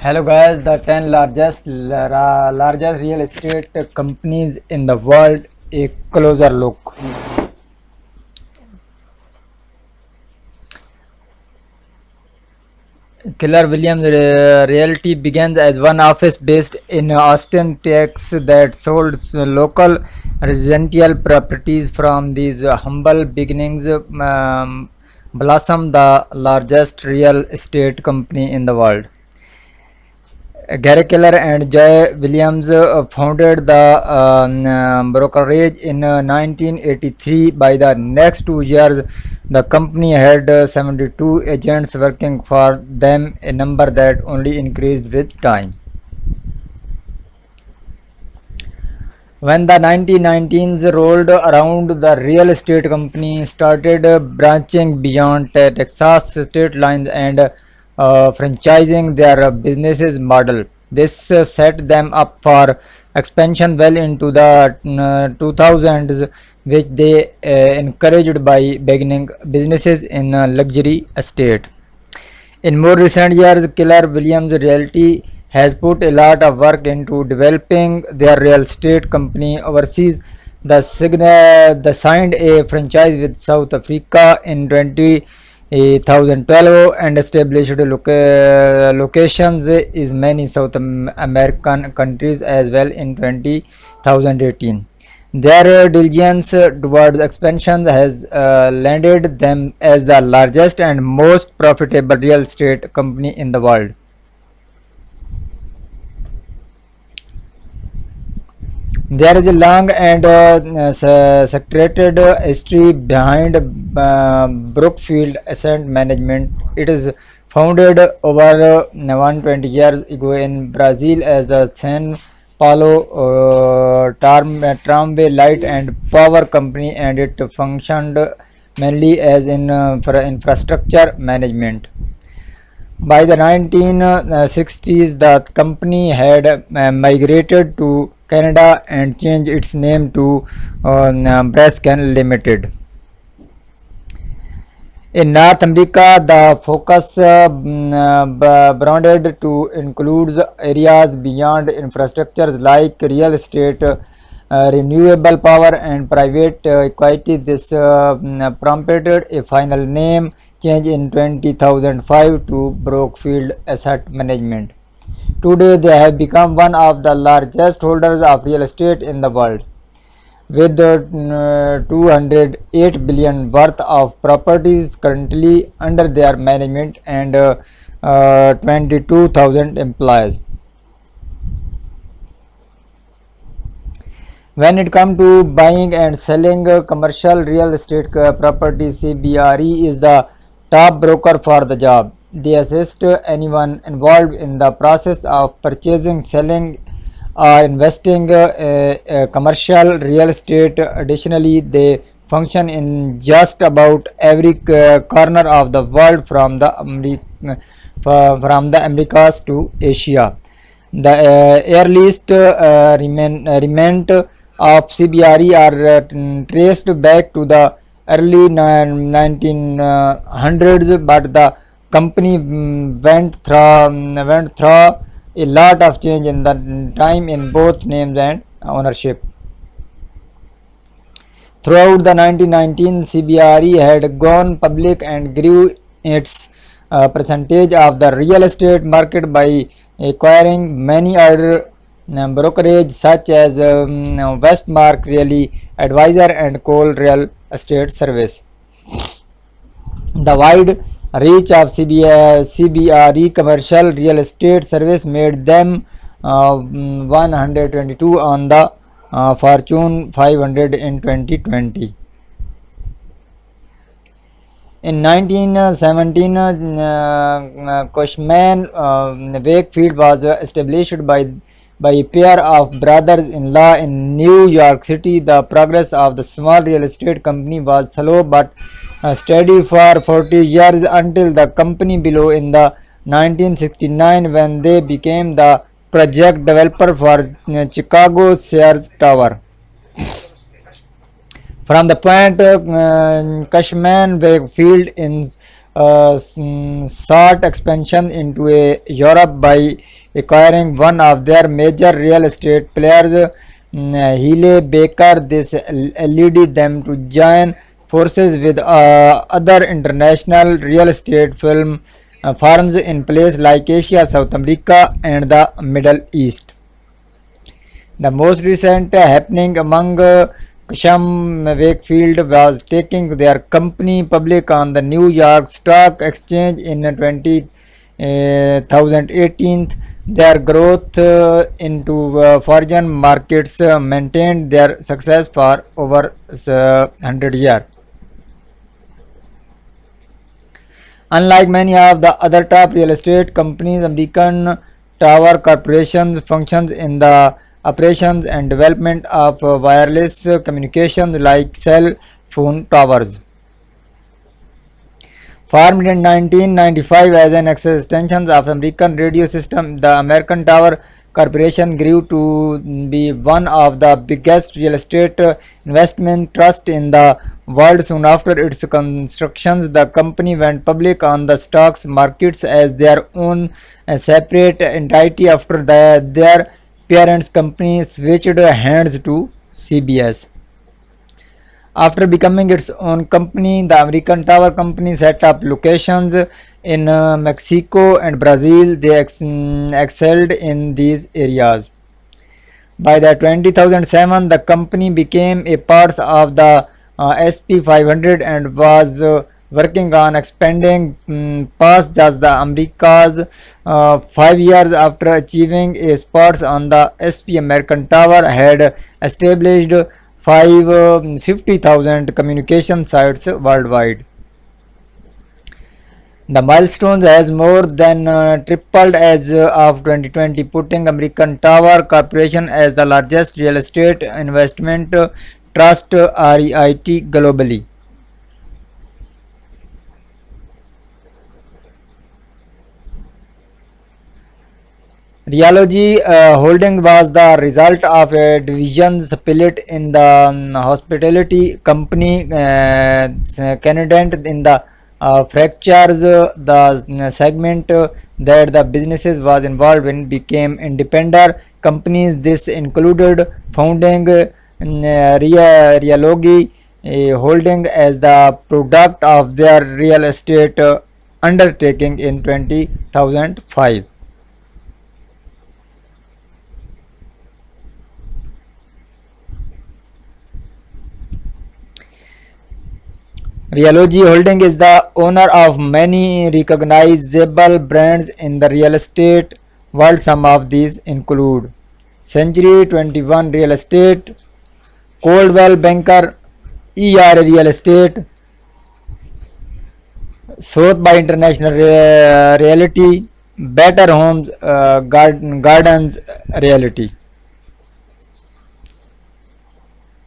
Hello guys, the 10 largest real estate companies in the world. A closer look. Keller Williams Realty begins as one office based in Austin, Texas that sold local residential properties. From these humble beginnings blossomed the largest real estate company in the world. Gary Keller and Joy Williams founded the brokerage in 1983. By the next 2 years, the company had 72 agents working for them, a number that only increased with time. When the 1990s rolled around, the real estate company started branching beyond Texas state lines and franchising their businesses model. This set them up for expansion well into the 2000s, which they encouraged by beginning businesses in luxury estate. In more recent years, Keller Williams Realty has put a lot of work into developing their real estate company overseas. The signed a franchise with South Africa in 2012 and established locations in many South American countries as well in 2018. Their diligence towards expansion has landed them as the largest and most profitable real estate company in the world. There is a long and secreted history behind Brookfield Asset Management. It is founded over 120 years ago in Brazil as the San Paulo Tramway Light and Power Company, and it functioned mainly as for infrastructure management. By the 1960s, the company had migrated to Canada and changed its name to Brascan Limited. In North America, the focus broadened to include areas beyond infrastructures like real estate, renewable power, and private equity. This prompted a final name change in 2005 to Brookfield Asset Management. Today, they have become one of the largest holders of real estate in the world, with 208 billion worth of properties currently under their management and 22,000 employees. When it comes to buying and selling commercial real estate properties, CBRE is the top broker for the job. They assist anyone involved in the process of purchasing, selling, or investing commercial real estate. Additionally, they function in just about every corner of the world, from the Americas to Asia. The earliest remnant of CBRE are traced back to the early 1900s, but the company went through a lot of change in the time in both names and ownership. Throughout the 1990s, CBRE had gone public and grew its percentage of the real estate market by acquiring many other brokerage such as Westmark Realty Advisor and Cole Real Estate Service. The wide reach of CBRE commercial real estate service made them 122 on the Fortune 500 in 2020. In 1917, Cushman Wakefield was established by a pair of brothers-in-law in New York City. The progress of the small real estate company was slow but steady for 40 years until the company below in the 1969, when they became the project developer for Chicago Sears Tower. From the point Cushman Wakefield in sought expansion into Europe by acquiring one of their major real estate players, Healy Baker. This led them to join forces with other international real estate firms in places like Asia, South America, and the Middle East. The most recent happening among Cusham Wakefield was taking their company public on the New York Stock Exchange in 2018. Their growth into foreign markets maintained their success for over 100 years. Unlike many of the other top real estate companies, American Tower Corporation functions in the operations and development of wireless communications like cell phone towers. Formed in 1995 as an extension of American radio system, the American Tower Corporation grew to be one of the biggest real estate investment trusts in the world. Soon after its construction, the company went public on the stocks markets as their own separate entity after their parent company switched hands to CBS. After becoming its own company, the American Tower Company set up locations in Mexico and Brazil. They excelled in these areas. By the 2007, the company became a part of the SP 500 and was working on expanding past just the Americas. 5 years after achieving a spot on the SP, American Tower had established 50,000 communication sites worldwide. The milestone has more than tripled as of 2020, putting American Tower Corporation as the largest real estate investment trust REIT globally. Realogy Holding was the result of a division split in the hospitality company Canadent in the fractures. The segment that the businesses was involved in became independent companies. This included founding Realogy Holding as the product of their real estate undertaking in 2005. Realogy Holding is the owner of many recognizable brands in the real estate world. Some of these include Century 21 Real Estate, Coldwell Banker, ERA Real Estate, South by International Realty, Better Homes Gardens Realty.